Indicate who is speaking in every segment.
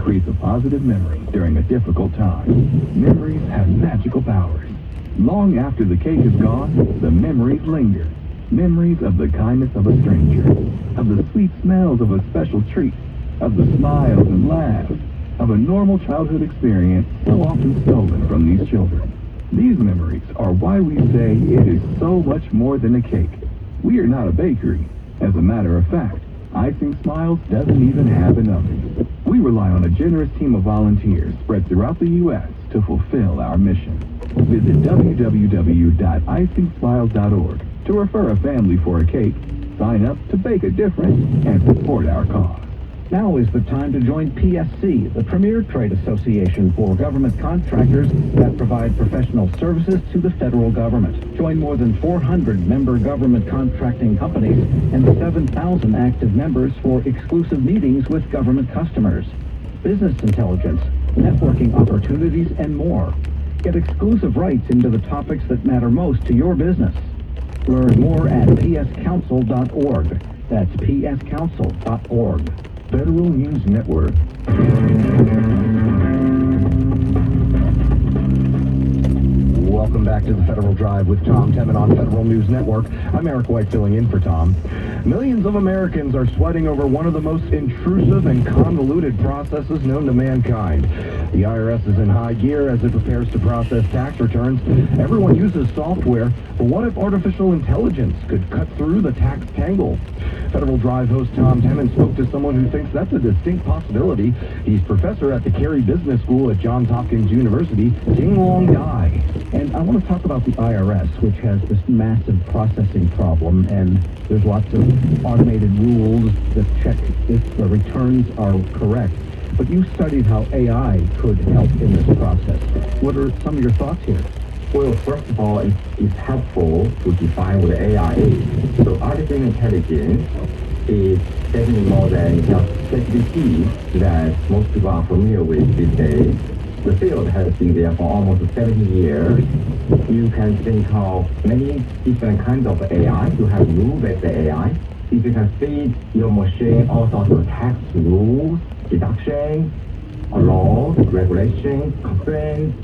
Speaker 1: creates a positive memory during a difficult time. Memories have magical powers. Long after the cake is gone, the memories linger. Memories of the kindness of a stranger, of the sweet smells of a special treat, of the smiles and laughs, of a normal childhood experience so often stolen from these children. These memories are why we say it is so much more than a cake. We are not a bakery. As a matter of fact, Icing Smiles doesn't even have an oven. We rely on a generous team of volunteers spread throughout the U.S. to fulfill our mission. Visit www.icingsmiles.org to refer a family for a cake, sign up to bake a difference, and support our cause.
Speaker 2: Now is the time to join PSC, the premier trade association for government contractors that provide professional services to the federal government. Join more than 400 member government contracting companies and 7,000 active members for exclusive meetings with government customers, business intelligence, networking opportunities, and more. Get exclusive rights into the topics that matter most to your business. Learn more at pscouncil.org. That's pscouncil.org.
Speaker 1: Federal News Network.
Speaker 3: Welcome back to the Federal Drive with Tom Temin on Federal News Network. I'm Eric White filling in for Tom. Millions of Americans are sweating over one of the most intrusive and convoluted processes known to mankind. The IRS is in high gear as it prepares to process tax returns. Everyone uses software, but what if artificial intelligence could cut through the tax tangle? Federal Drive host Tom Temin spoke to someone who thinks that's a distinct possibility. He's professor at the Carey Business School at Johns Hopkins University, Ting-Long Dai.
Speaker 2: And I want to talk about the IRS, which has this massive processing problem, and there's lots of automated rules that check if the returns are correct. But you studied how AI could help in this process. What are some of your thoughts here?
Speaker 4: Well, first of all, it's helpful to define what AI is. So artificial intelligence is definitely more than just ChatGPT that most people are familiar with these days. The field has been there for almost 70 years. You can think of many different kinds of AI. You have rule-based AI. If you can feed your machine all sorts of tax rules, deduction, laws, regulations, constraints,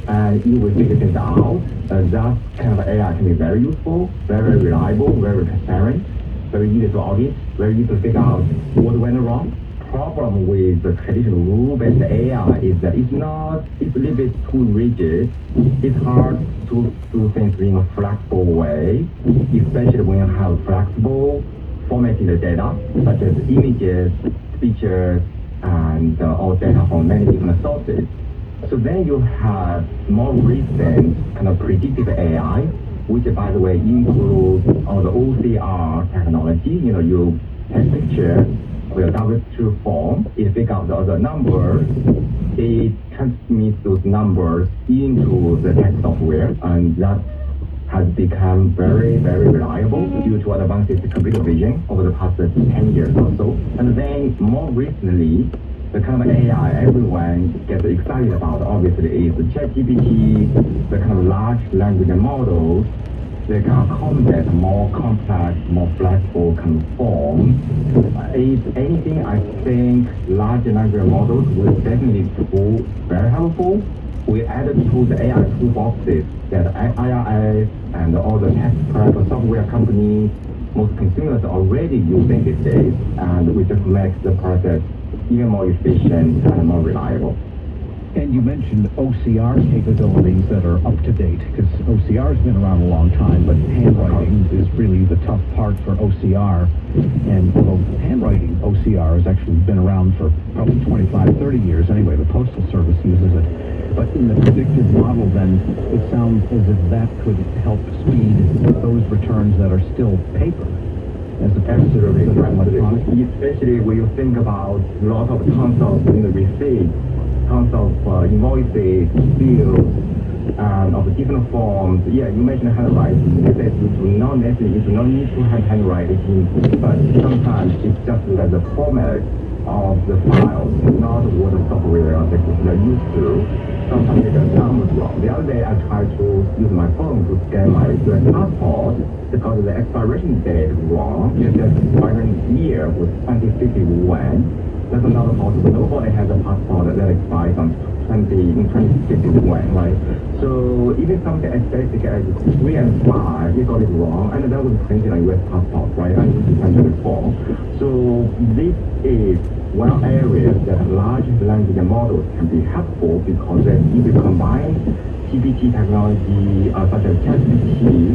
Speaker 4: and you will figure things out. That kind of AI can be very useful, very reliable, very transparent, very easy to audit, very easy to figure out what went wrong. Problem with the traditional rule-based AI is that it's a little bit too rigid. It's hard to do things in a flexible way, especially when you have flexible formatting the data, such as images, pictures, and all data from many different sources. So then you have more recent kind of predictive AI, which by the way includes all the OCR technology. You take picture with a W2 form, it figures out the numbers, it transmits those numbers into the tax software, and that has become very, very reliable due to advances in computer vision over the past 10 years or so. And then more recently, the kind of AI everyone gets excited about obviously is the ChatGPT, the kind of large language models. They can accommodate more complex, more flexible kind of forms. If anything, I think large language models will definitely prove very helpful. We added to the AI toolboxes that IRS and all the tax prep software companies, most consumers are already using these days, and we just make the process even more efficient and more reliable.
Speaker 2: And you mentioned OCR capabilities that are up to date, because OCR has been around a long time, but handwriting is really the tough part for OCR. And although handwriting OCR has actually been around for probably 25, 30 years anyway, the Postal Service uses it. But in the predictive model, then, it sounds as if that could help speed those returns that are still paper. As opposed to electronic.
Speaker 4: Especially when you think about a lot of tons of receipts, tons of invoices, bills, of different forms. Yeah, you mentioned handwriting. They said you do not need to have handwriting, but sometimes it's just like the format of the files, not what the software are used to. Sometimes they get numbers wrong. The other day I tried to use my phone to scan my US passport because the expiration date is wrong. The expiration year was 2051. That's another possible. Nobody has a passport that expires on 2061, right? So even something as basic as 3 and 5, you got it wrong, and that was printed on US passport, right? Until 2004. So this is one area that large language models can be helpful because if you combine GPT technology such as ChatGPT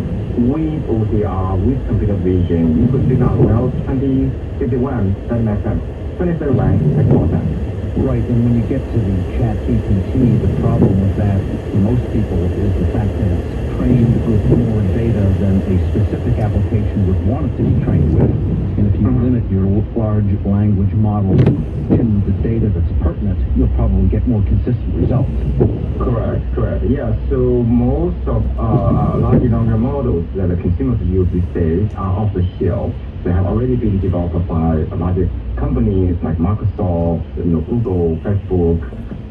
Speaker 4: with OCR, with computer vision, you could figure out, well, 2051 doesn't make sense. 2031 makes more sense.
Speaker 2: Right, and when you get to the chat GPT, the problem with that for most people is the fact that it's trained with more data than a specific application would want it to be trained with. And if you limit your large language model to the data that's pertinent, you'll probably get more consistent results.
Speaker 4: Correct. Yeah, so most of large language models that the consumers use these days are off the shelf. They have already been developed by large companies like Microsoft, Google, Facebook.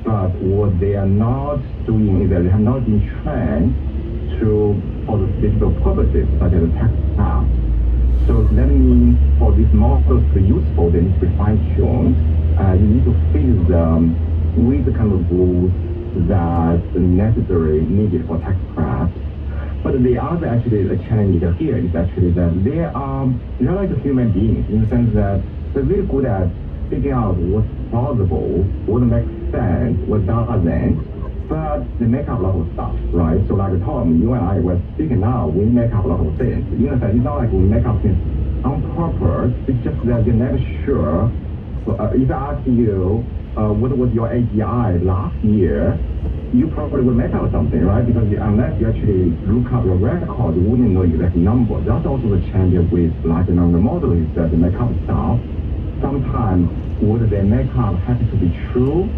Speaker 4: But what they are not doing is that they have not been trained for the specific purposes, such as text tasks. So that means for these models to be useful, they need to be fine-tuned. You need to fill them with the kind of rules that are necessary, needed for text craft. But the other actually challenge here is actually that they're like human beings in the sense that they're really good at figuring out what's plausible, what makes sense, what doesn't. But they make up a lot of stuff, right? So like Tom, you and I were speaking now, we make up a lot of things. You know, it's not like we make up things on purpose. It's just that you're never sure. So, if I ask you, what was your AGI last year, you probably will make up something, right? Because unless you actually look up your record, you wouldn't know exact number. That's also the challenge with large language models is that they make up stuff. Sometimes what they make up happens to be true.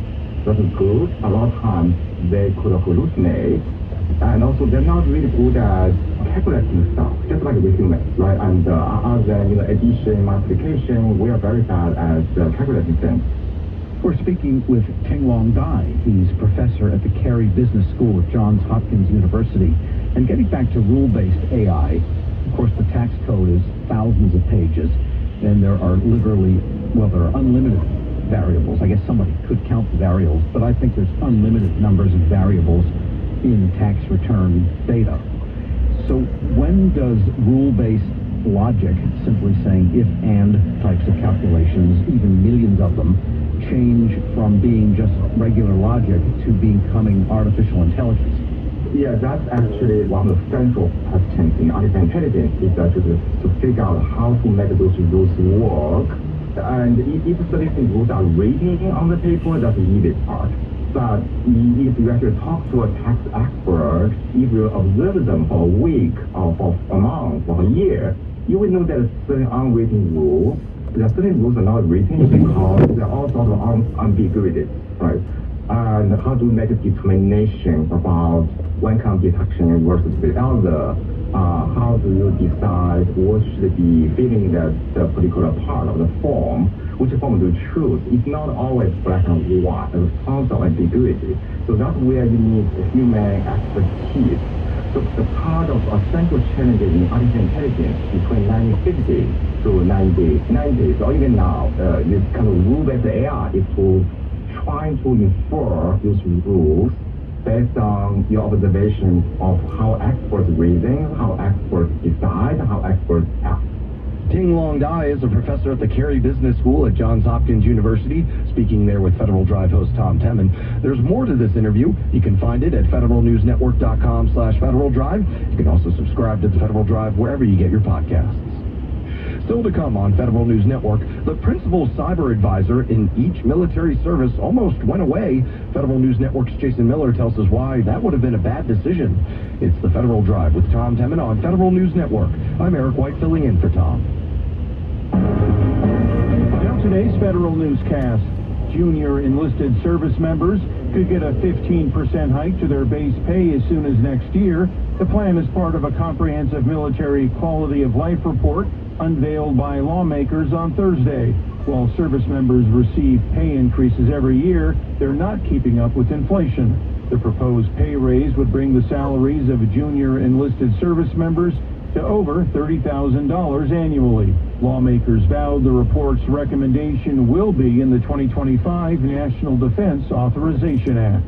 Speaker 4: That's good. A lot of times they could hallucinate. And also they're not really good at calculating stuff, just like we humans, right? And other than addition, multiplication, we are very bad at calculating things.
Speaker 2: We're speaking with Ting-Long Dai. He's professor at the Carey Business School at Johns Hopkins University. And getting back to rule-based AI, of course, the tax code is thousands of pages, and there are there are unlimited variables. I guess somebody could count the variables, but I think there's unlimited numbers of variables in tax return data. So when does rule-based logic, simply saying if-and types of calculations, even millions of them, change from being just regular logic to becoming artificial intelligence?
Speaker 4: Yeah, that's actually one of the central questions in artificial intelligence, is actually to figure out how to make those rules work. And if certain rules are written on the paper, that's the easy part. But if you actually talk to a tax expert, if you observe them for a week or for a month or a year, you will know that certain unwritten rules. There are certain rules are not written because there are all sorts of ambiguities, right? And how to make a determination about one kind of deduction versus the other. How do you decide what should be fitting that particular part of the form? Which form to choose? It's not always black and white. There's tons of ambiguity. So that's where you need human expertise. So the part of a central challenge in artificial intelligence between 1950 to 90s, or even now, this kind of rule-based AI is to trying to infer those rules based on your observation of how experts reason, how experts decide, how experts act.
Speaker 3: Ting-Long Dai is a professor at the Carey Business School at Johns Hopkins University, speaking there with Federal Drive host Tom Temin. There's more to this interview. You can find it at federalnewsnetwork.com/Federal Drive. You can also subscribe to the Federal Drive wherever you get your podcasts. Still to come on Federal News Network, the principal cyber advisor in each military service almost went away. Federal News Network's Jason Miller tells us why that would have been a bad decision. It's the Federal Drive with Tom Temin on Federal News Network. I'm Eric White filling in for Tom.
Speaker 5: Now today's Federal Newscast. Junior enlisted service members could get a 15% hike to their base pay as soon as next year. The plan is part of a comprehensive military quality of life report unveiled by lawmakers on Thursday. While service members receive pay increases every year, they're not keeping up with inflation. The proposed pay raise would bring the salaries of junior enlisted service members to over $30,000 annually. Lawmakers vowed the report's recommendation will be in the 2025 National Defense Authorization Act.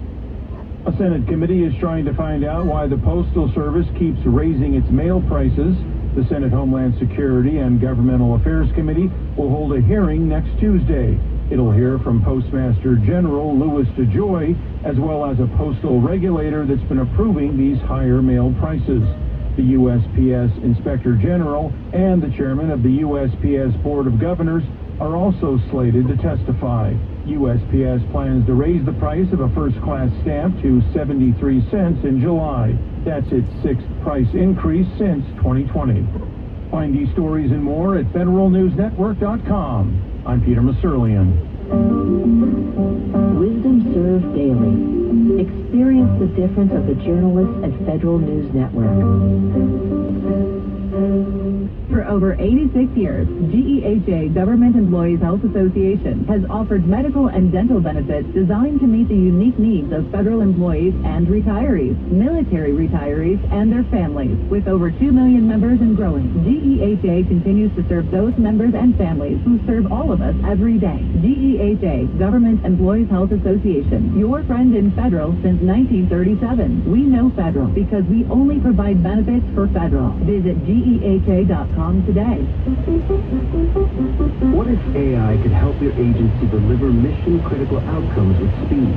Speaker 5: A Senate committee is trying to find out why the Postal Service keeps raising its mail prices. The Senate Homeland Security and Governmental Affairs Committee will hold a hearing next Tuesday. It'll hear from Postmaster General Louis DeJoy, as well as a postal regulator that's been approving these higher mail prices. The USPS Inspector General and the chairman of the USPS Board of Governors are also slated to testify. USPS plans to raise the price of a first-class stamp to 73 cents in July. That's its sixth price increase since 2020. Find these stories and more at federalnewsnetwork.com. I'm Peter Masurlian.
Speaker 6: Wisdom served daily. Experience the difference of the journalists at Federal News Network.
Speaker 7: For over 86 years, GEHA Government Employees Health Association has offered medical and dental benefits designed to meet the unique needs of federal employees and retirees, military retirees, and their families. With over 2 million members and growing, GEHA continues to serve those members and families who serve all of us every day. GEHA Government Employees Health Association, your friend in federal since 1937. We know federal because we only provide benefits for federal. Visit GEHA.com today.
Speaker 2: What if AI could help your agency deliver mission-critical outcomes with speed?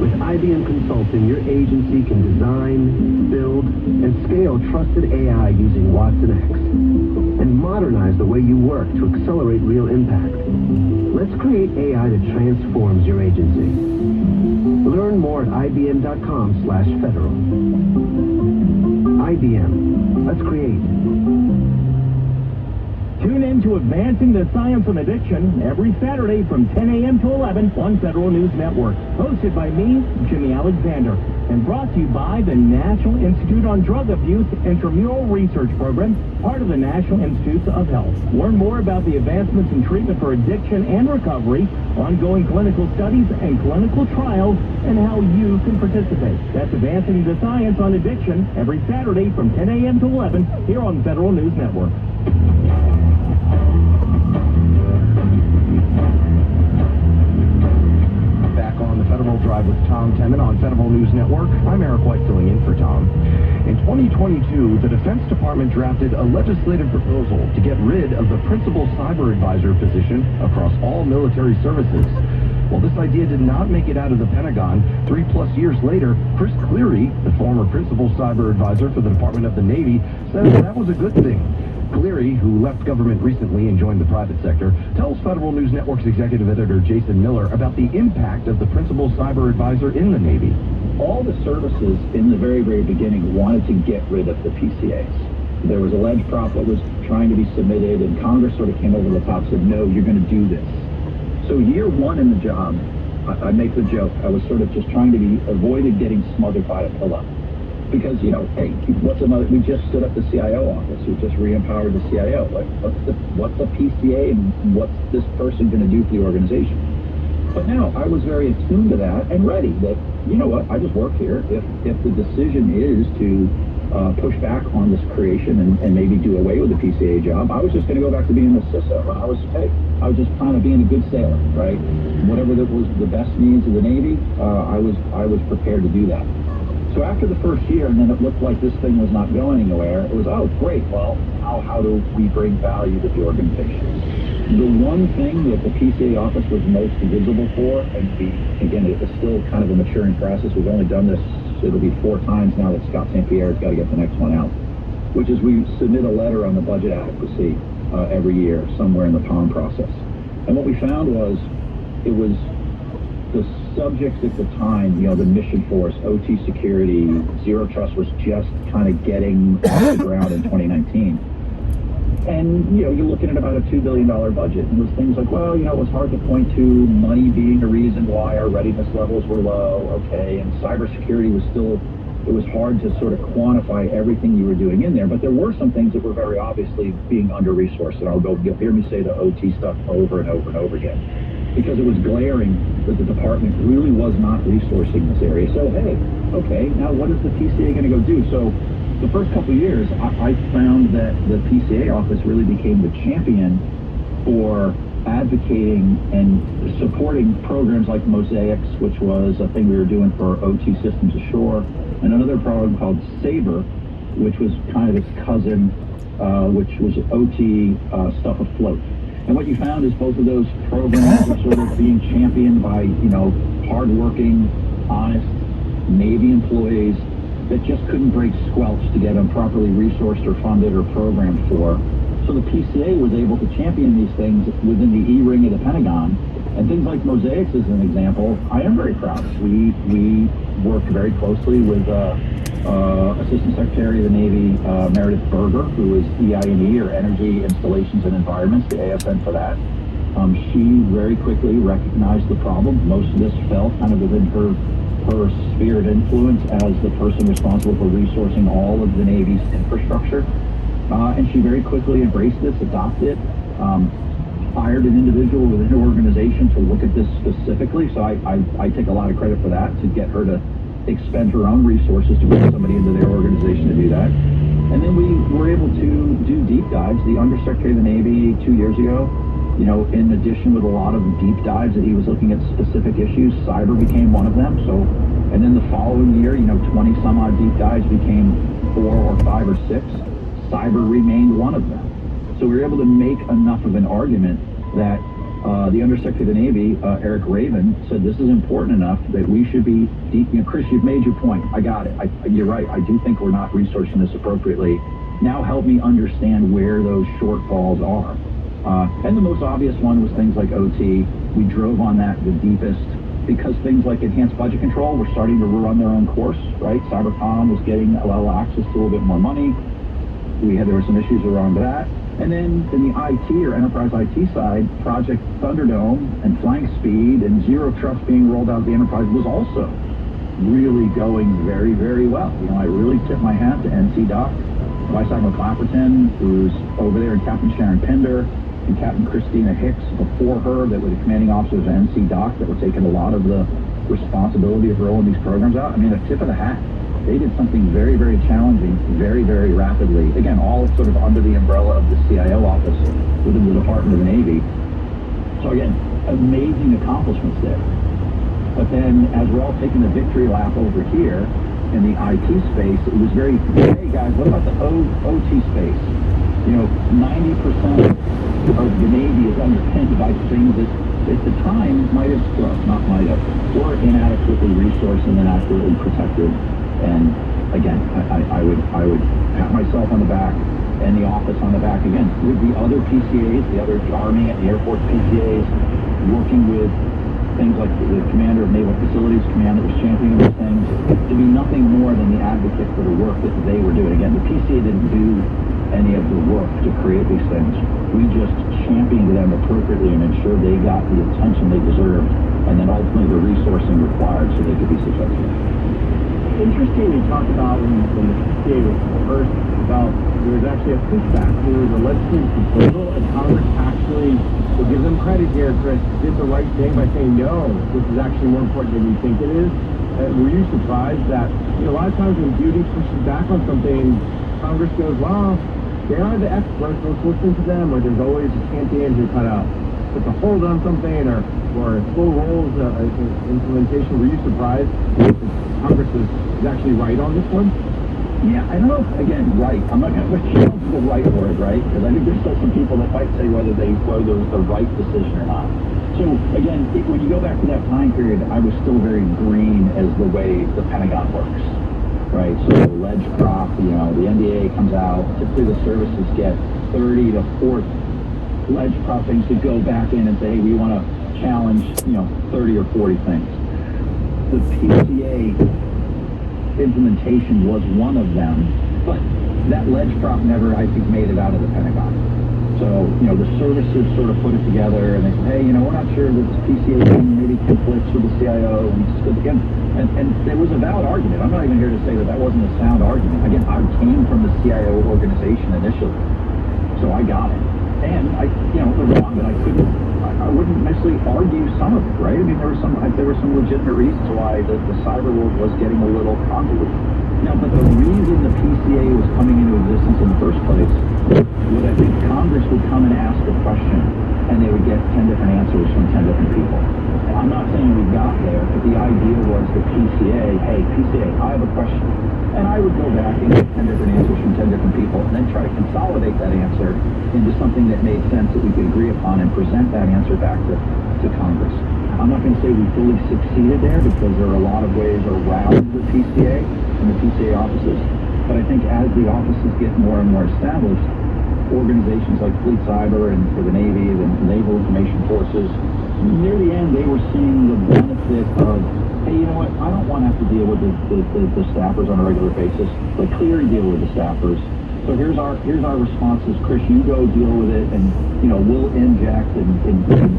Speaker 2: With IBM Consulting, your agency can design, build, and scale trusted AI using Watson X and modernize the way you work to accelerate real impact. Let's create AI that transforms your agency. Learn more at ibm.com/federal. IBM. Let's create.
Speaker 5: Tune in to Advancing the Science of Addiction every Saturday from 10 a.m. to 11 on Federal News Network. Hosted by me, Jimmy Alexander, and brought to you by the National Institute on Drug Abuse Intramural Research Program, part of the National Institutes of Health. Learn more about the advancements in treatment for addiction and recovery, ongoing clinical studies and clinical trials, and how you can participate. That's Advancing the Science on Addiction every Saturday from 10 a.m. to 11 here on Federal News Network.
Speaker 3: Back on the Federal Drive with Tom Temin on Federal News Network. I'm Eric White filling in for Tom. In 2022, the Defense Department drafted a legislative proposal to get rid of the Principal Cyber Advisor position across all military services. While this idea did not make it out of the Pentagon, 3+ years later, Chris Cleary, the former Principal Cyber Advisor for the Department of the Navy, says that was a good thing. Cleary, who left government recently and joined the private sector, tells Federal News Network's executive editor Jason Miller about the impact of the Principal Cyber Advisor in the Navy.
Speaker 8: All the services in the very, very beginning wanted to get rid of the PCAs. There was a ledge prop that was trying to be submitted, and Congress sort of came over the top and said, no, you're going to do this. So year one in the job, I make the joke, I was sort of just trying to be avoided getting smothered by a pillow. Because, you know, hey, we just stood up the CIO office. We just re-empowered the CIO. Like, what's the PCA and what's this person going to do for the organization? But now I was very attuned to that and ready that, you know what, I just work here. If the decision is to push back on this creation and maybe do away with the PCA job, I was just going to go back to being the CISO. I was just kind of being a good sailor, right? Whatever that was the best needs of the Navy, I was prepared to do that. So after the first year, and then it looked like this thing was not going anywhere, it was, oh, great, well, how do we bring value to the organization? The one thing that the PCA office was most visible for, and again, it's still kind of a maturing process. We've only done this, it'll be 4 times now that Scott St. Pierre's got to get the next one out, which is we submit a letter on the budget adequacy every year, somewhere in the POM process. And what we found was, it was the subjects at the time, you know, the mission force, OT security, Zero Trust was just kind of getting off the ground in 2019. And, you know, you're looking at about a $2 billion budget. And it was things like, well, you know, it was hard to point to money being the reason why our readiness levels were low, okay, and cybersecurity was still, it was hard to sort of quantify everything you were doing in there. But there were some things that were very obviously being under-resourced. And you'll hear me say the OT stuff over and over and over again. Because it was glaring that the department really was not resourcing this area. So, hey, okay, now what is the PCA going to go do? So the first couple of years, I found that the PCA office really became the champion for advocating and supporting programs like Mosaics, which was a thing we were doing for OT Systems Ashore, and another program called Sabre, which was kind of its cousin, which was OT Stuff Afloat. And what you found is both of those programs were sort of being championed by, hardworking, honest Navy employees that just couldn't break squelch to get them properly resourced or funded or programmed for. So the PCA was able to champion these things within the E-ring of the Pentagon. And things like Mosaics is an example I am very proud of. We worked very closely with Assistant Secretary of the Navy Meredith Berger, who is EI&E, or Energy Installations and Environments, the ASN for that. She very quickly recognized the problem. Most of this fell kind of within her sphere of influence as the person responsible for resourcing all of the Navy's infrastructure. And she very quickly embraced this, adopted it, hired an individual within her organization to look at this specifically. So I take a lot of credit for that, to get her to expend her own resources to bring somebody into their organization to do that. And then we were able to do deep dives. The Undersecretary of the Navy 2 years ago, in addition with a lot of deep dives that he was looking at specific issues, cyber became one of them. So, and then the following year, 20 some odd deep dives became 4 or 5 or 6. Cyber remained one of them. So we were able to make enough of an argument that the Undersecretary of the Navy, Eric Raven, said this is important enough that we should be deep. Chris, you've made your point. I got it. You're right. I do think we're not resourcing this appropriately. Now help me understand where those shortfalls are. And the most obvious one was things like OT. We drove on that the deepest because things like enhanced budget control were starting to run their own course, right? Cybercom was getting a lot of access to a little bit more money. There were some issues around that. And then in the IT or enterprise IT side, Project Thunderdome and Flank Speed and Zero Trust being rolled out of the enterprise was also really going very, very well. I really tip my hat to NC Doc, Vice Admiral Clapperton, who's over there, and Captain Sharon Pender, and Captain Christina Hicks before her, that were the commanding officers of NC Doc, that were taking a lot of the responsibility of rolling these programs out. A tip of the hat. They did something very, very challenging, very, very rapidly. Again, all sort of under the umbrella of the CIO office within the Department of the Navy. So again, amazing accomplishments there. But then, as we're all taking the victory lap over here in the IT space, it was very, hey guys, what about the OT space? 90% of the Navy is underpinned by things that at the time were inadequately resourced and inadequately protected. And again, I would pat myself on the back and the office on the back again with the other PCAs, the other Army and the Air Force PCAs, working with things like the Commander of Naval Facilities Command that was championing these things, to be nothing more than the advocate for the work that they were doing. Again, the PCA didn't do any of the work to create these things. We just championed them appropriately and ensured they got the attention they deserved, and then ultimately the resourcing required so they could be successful.
Speaker 9: Interesting you talked about when the PCA was first developed, there was actually a pushback. There was a legislative proposal, and Congress actually, to give them credit here, Chris, did the right thing by saying, no, this is actually more important than you think it is. Were you surprised that, a lot of times when duty pushes back on something, Congress goes, well, they are the experts, let's listen to them, or there's always a champion who kind of puts a hold on something, or slow rolls implementation. Were you surprised that Congress is actually right on this one?
Speaker 8: Yeah, I don't know. Again, right. I'm not going to challenge the right word, right? Because I think there's still some people that might say whether it was the right decision or not. So again, when you go back to that time period, I was still very green as the way the Pentagon works, right? So ledge prop, the NDA comes out. Typically, the services get 30 to 40 ledge prop things to go back in and say, hey, we want to challenge, 30 or 40 things. The PCA implementation was one of them, but that ledge prop never, I think, made it out of the Pentagon. So, the services sort of put it together, and they said, hey, we're not sure that this PCA thing maybe conflicts with the CIO, and again, and it was a valid argument. I'm not even here to say that wasn't a sound argument. Again, I came from the CIO organization initially, so I got it. And it was wrong, but I wouldn't necessarily argue some of it, right? There were some legitimate reasons why the cyber world was getting a little convoluted. Now, but the reason the PCA was coming into existence in the first place was I think Congress would come and ask a question, and they would get 10 different answers from 10 different people. And I'm not saying we got there, but the idea was the PCA, hey, PCA, I have a question. And I would go back and get 10 different answers from 10 different people, and then try to consolidate that answer into something that made sense that we could agree upon and present that answer back to Congress. I'm not going to say we fully succeeded there because there are a lot of ways around the PCA and the PCA offices. But I think as the offices get more and more established, organizations like Fleet Cyber and for the Navy and Naval Information Forces, near the end they were seeing the benefit of, hey, you know what, I don't want to have to deal with the staffers on a regular basis. Let Cleary deal with the staffers. So here's our responses. Chris, you go deal with it, and we'll inject and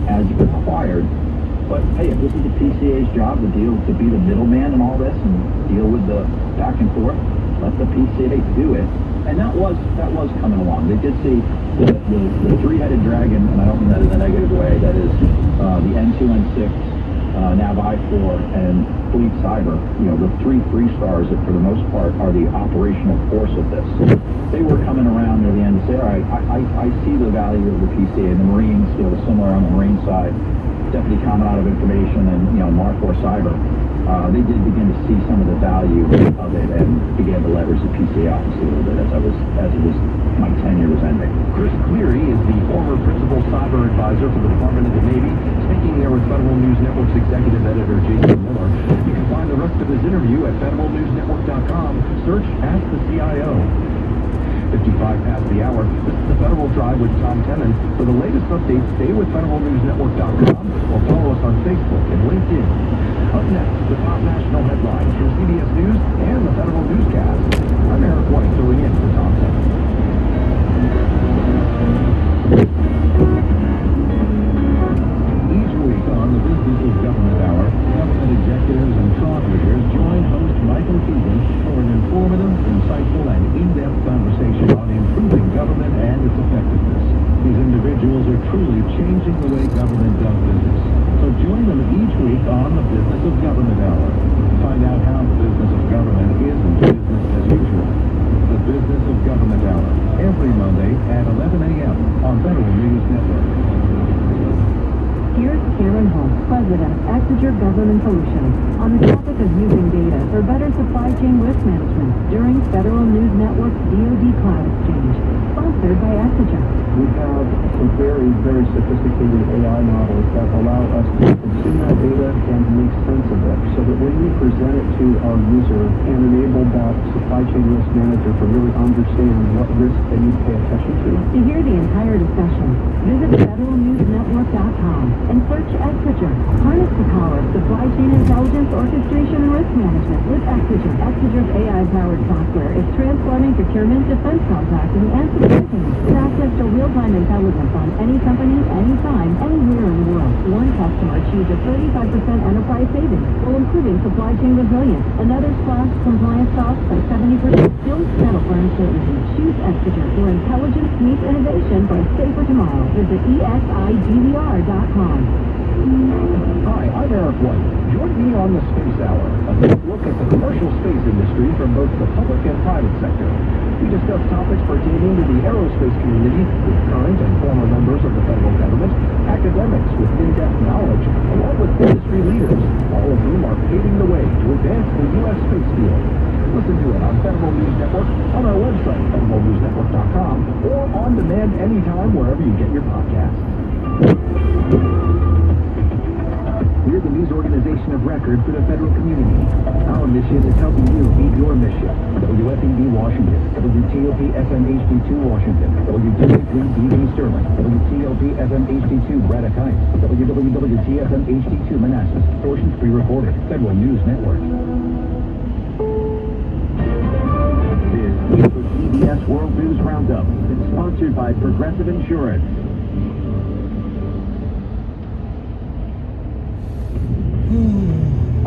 Speaker 8: as required. But hey, if this is the PCA's job to be the middleman in all this and deal with the back and forth, let the PCA do it. And that was coming along. They did see the three-headed dragon, and I don't mean that in a negative way. That is the N2, N6, Nav I4, and Fleet Cyber. The three stars that for the most part are the operational force of this. They were coming around near the end to say, all right, I see the value of the PCA. And the Marines, similar on the Marine side, Deputy Commandant of Information and Mar4 Cyber, they did begin to see some of the value of it and began to leverage the PCA office a little bit as my tenure was ending.
Speaker 3: Chris Cleary is the former principal cyber advisor for the Department of the Navy, speaking there with Federal News Network's executive editor, Jason Miller. You can find the rest of his interview at federalnewsnetwork.com. Search Ask the CIO. 55 past the hour. This is the Federal Drive with Tom Temin. For the latest updates, stay with federalnewsnetwork.com or follow us on Facebook and LinkedIn. Up next, the top national headlines from CBS News and the Federal Newscast. I'm Eric White, filling in for Tom Temin.
Speaker 2: Each week on the Business of Government Hour, government executives and thought leaders join host Michael Keegan for an informative, insightful, and in-depth conversation on improving government and its effectiveness. These individuals are truly changing the way government does business. So join them each week on the Business of Government Hour. Find out how the business of government isn't business as usual. The Business of Government Hour, every Monday at 11 a.m. on Federal News Network.
Speaker 6: Here's Karen Holmes, President of Exeter Government Solutions, on the topic of using data for better supply chain risk management during Federal News Network's DoD Cloud Exchange, sponsored by Exeter.
Speaker 9: We have some very, very sophisticated AI models that allow us to consume that data and make sense of it, so that when we present it to our user and enable that supply chain risk manager to really understand what risk they need to pay attention to.
Speaker 6: To hear the entire discussion, visit federalnewsnetwork.com and search Exeter. Harness the power of supply chain intelligence, orchestration, and risk management with Exeter. Exeter's AI-powered software is transforming procurement, defense contracting, and supply chain with access to real-time intelligence on any company, anytime, anywhere in the world. One customer achieved a 35% enterprise savings while improving supply chain resilience. Another slashed compliance costs by 70%. Don't settle for uncertainty. Choose Exeter, where intelligence meets innovation for a safer tomorrow. Visit exidvr.com.
Speaker 2: Hi, I'm Eric White. Join me on the Space Hour, a quick look at the commercial space industry from both the public and private sector. We discuss topics pertaining to the aerospace community with current and former members of the federal government, academics with in-depth knowledge, along with industry leaders, all of whom are paving the way to advance the U.S. space field. Listen to it on Federal News Network, on our website, federalnewsnetwork.com, or on demand anytime wherever you get your podcasts. We're the news organization of record for the federal community. Our mission is helping you meet your mission. WFED Washington, WTOP FM HD2 Washington, W283 Sterling, WTOP FM HD2 Braddock Heights, WWWTFM HD2 Manassas. Portions pre-recorded. Federal News Network. This is the CBS World News Roundup. It's sponsored by Progressive Insurance.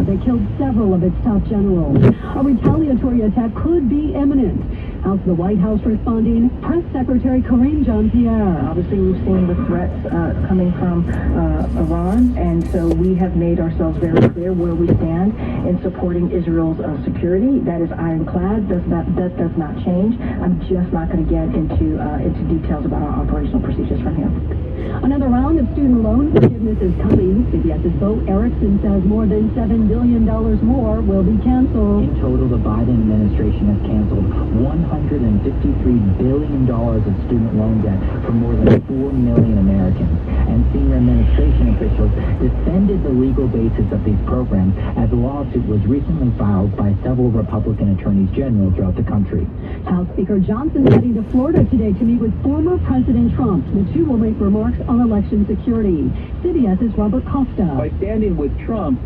Speaker 7: They killed several of its top generals. A retaliatory attack could be imminent.
Speaker 6: How's the White House responding? Press Secretary Karine Jean-Pierre.
Speaker 7: Obviously, we've seen the threats coming from Iran, and so we have made ourselves very clear where we stand in supporting Israel's security. That is ironclad. That does not change. I'm just not going to get into details about our operational procedures from here.
Speaker 6: Another round of student loan forgiveness is coming. CBS's Bo Erickson says more than $7 billion more will be canceled.
Speaker 10: In total, the Biden administration has canceled $153 billion of student loan debt for more than 4 million Americans. And senior administration officials defended the legal basis of these programs as a lawsuit was recently filed by several Republican attorneys general throughout the country.
Speaker 6: House Speaker Johnson heading to Florida today to meet with former President Trump. The two will make remarks on election security. CBS's Robert Costa.
Speaker 11: By standing with Trump,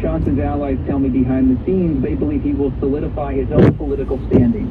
Speaker 11: Johnson's allies tell me behind the scenes they believe he will solidify his own political standing.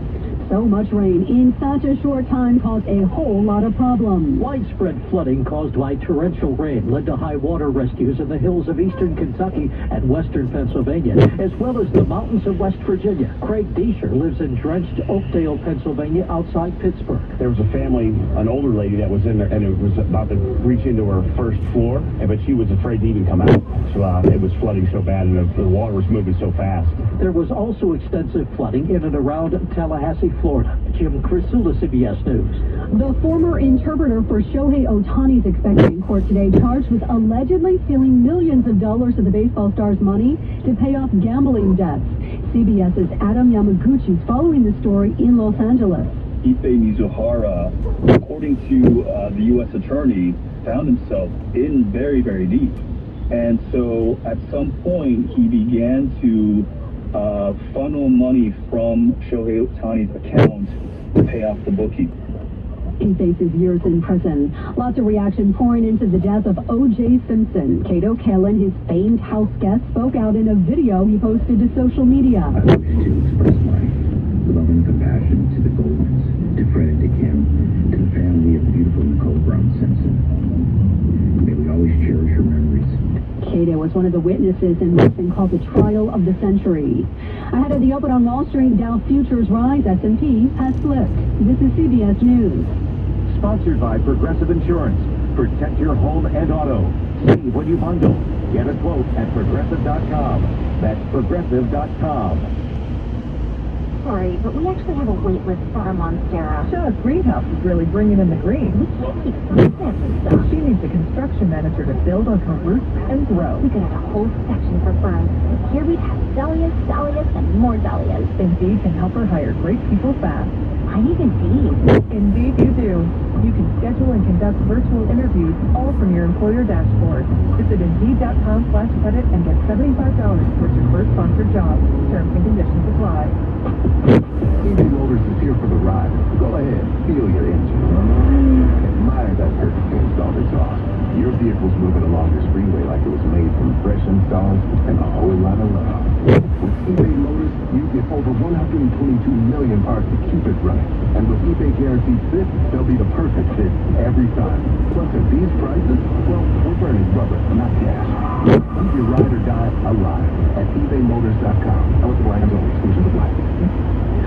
Speaker 6: So much rain in such a short time caused a whole lot of problems.
Speaker 2: Widespread flooding caused by torrential rain led to high water rescues in the hills of eastern Kentucky and western Pennsylvania, as well as the mountains of West Virginia. Craig Deisher lives in drenched Oakdale, Pennsylvania, outside Pittsburgh.
Speaker 12: There was a family, an older lady that was in there, and it was about to reach into her first floor, but she was afraid to even come out. So it was flooding so bad, and the water was moving so fast.
Speaker 2: There was also extensive flooding in and around Tallahassee, Florida. Jim Crisula, CBS News.
Speaker 6: The former interpreter for Shohei Ohtani is expected in court today, charged with allegedly stealing millions of dollars of the baseball star's money to pay off gambling debts. CBS's Adam Yamaguchi is following the story in Los Angeles.
Speaker 13: Ife Mizuhara, according to the U.S. attorney, found himself in very, very deep. And so at some point, he began to funnel money from Shohei Ohtani's account to pay off the bookie.
Speaker 6: He faces years in prison. Lots of reaction pouring into the death of O.J. Simpson. Cato Kalin, his famed house guest, spoke out in a video he posted to social media.
Speaker 14: I wish to express my love and compassion to the Goldmans, to Fred and to Kim, to the family of the beautiful Nicole Brown Simpson. May we always cherish her memories.
Speaker 6: Cato was one of the witnesses in what's been called the trial of the century. Ahead of the open on Wall Street, Dow futures rise, S&P has slipped. This is CBS News.
Speaker 3: Sponsored by Progressive Insurance. Protect your home and auto. Save when you bundle. Get a quote at Progressive.com. That's Progressive.com.
Speaker 15: Sorry, but we actually have a wait list for our Monstera.
Speaker 7: Shaw's greenhouse is really bringing in the green.
Speaker 15: We can't keep fancy stuff.
Speaker 7: She needs a construction manager to build on her roots and grow.
Speaker 15: We could have a whole section for ferns. Here we'd have dahlias, and more dahlias.
Speaker 7: Indeed can help her hire great people fast.
Speaker 15: I need Indeed.
Speaker 7: Indeed you do. You can schedule and conduct virtual interviews all from your employer dashboard. Visit Indeed.com/credit and get $75 towards your first sponsored job. Terms and conditions apply.
Speaker 3: eBay Motors is here for the ride. Go ahead, feel your engine. Admire that perfectly installed exhaust. Your vehicle's moving along this freeway like it was made from fresh installs and a whole lot of love. With eBay Motors, you get over 122 million parts to keep it running. And with eBay Guaranteed Fit, they'll be the perfect fit every time. Plus, at these prices, well, we're burning rubber, not cash. Keep your ride or die alive at ebaymotors.com. Eligible items only. Exclusions apply.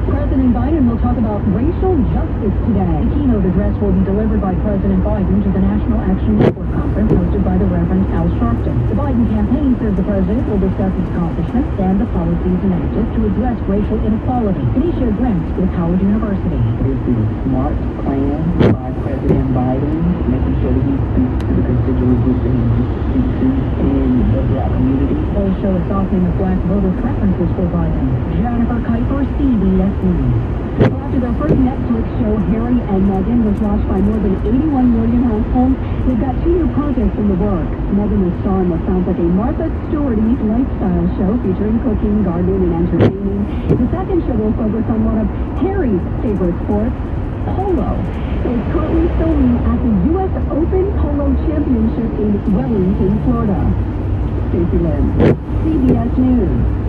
Speaker 6: President Biden will talk about racial justice today. The keynote address will be delivered by President Biden to the National Action Network conference hosted by the Reverend Al Sharpton. The Biden campaign says the president will discuss its accomplishments and the policies enacted to address racial inequality. Kenesha Grant with Howard University.
Speaker 10: This is a smart plan by President Biden, making sure that he speaks to the constituent groups that he speaks to in the black community.
Speaker 6: Polls show a softening of black voter preferences for Biden. Jennifer Kuiper, CBS News. Well, after their first Netflix show, Harry and Meghan, was watched by more than 81 million households, they've got 2 new projects in the works. Meghan will star in what sounds like a Martha Stewart-y lifestyle show featuring cooking, gardening, and entertaining. The second show will focus on one of Harry's favorite sports, polo. It's currently filming at the U.S. Open Polo Championship in Wellington, Florida. Stacey Lynn, CBS News.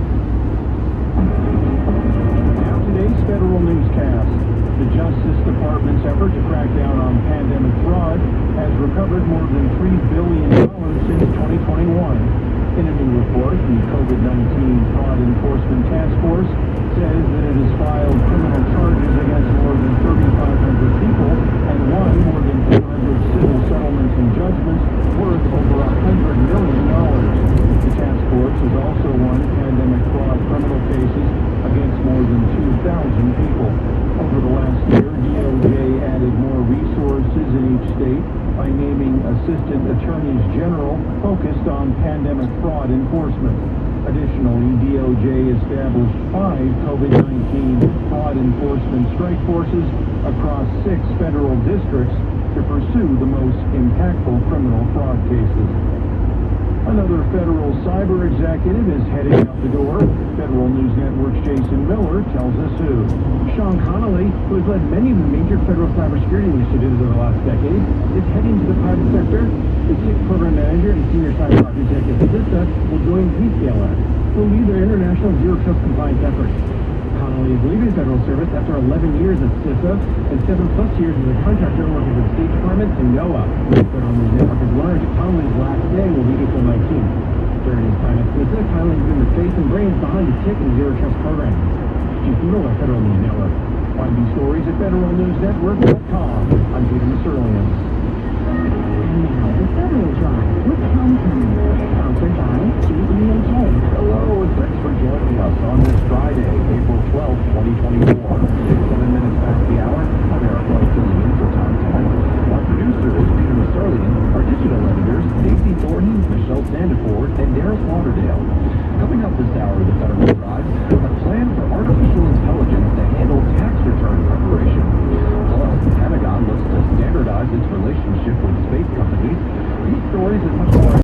Speaker 5: Today's federal newscast. The Justice Department's effort to crack down on pandemic fraud has recovered more than $3 billion since 2021. In a new report, the COVID-19 Fraud Enforcement Task Force says that it has filed criminal charges against more than 3,500 people and won more than 200 civil settlements and judgments worth over $100 million. The task force has also won pandemic fraud criminal cases against more than 2,000 people. Over the last year, DOJ added more resources in each state by naming assistant attorneys general focused on pandemic fraud enforcement. Additionally, DOJ established 5 COVID-19 fraud enforcement strike forces across 6 federal districts to pursue the most impactful criminal fraud cases. Another federal cyber executive is heading out the door. Federal News Network's Jason Miller tells us who.
Speaker 2: Sean Connolly, who has led many of the major federal cybersecurity initiatives over the last decade, is heading to the private sector. The chief program manager and senior cyber architect at CISA will join Zscaler, who will lead their international zero trust compliance efforts. Connolly is leaving federal service after 11 years at CISA and 7+ years as a contractor working for the State Department and NOAA. Federal News Network has learned Connolly's last day will be April 19th. During his time at CISA, Connolly has been the face and brains behind the TIC and Zero Trust program. Jason Miller, Federal News Network.
Speaker 5: Find these stories at federalnewsnetwork.com. I'm Peter Masurlian.
Speaker 6: And now, the Federal Drive with Tom Cummings, sponsored by GEHA.
Speaker 3: Hello, and thanks for joining us on this Friday, April 12th, 2024. 7 minutes past the hour, I'm Eric White filling in for Tom Tennant. Our producer is Peter Masurlian. Our digital editors, Stacey Thornton, Michelle Sandiford, and Darris Lauderdale. Coming up this hour of the Federal Drive, a plan for artificial intelligence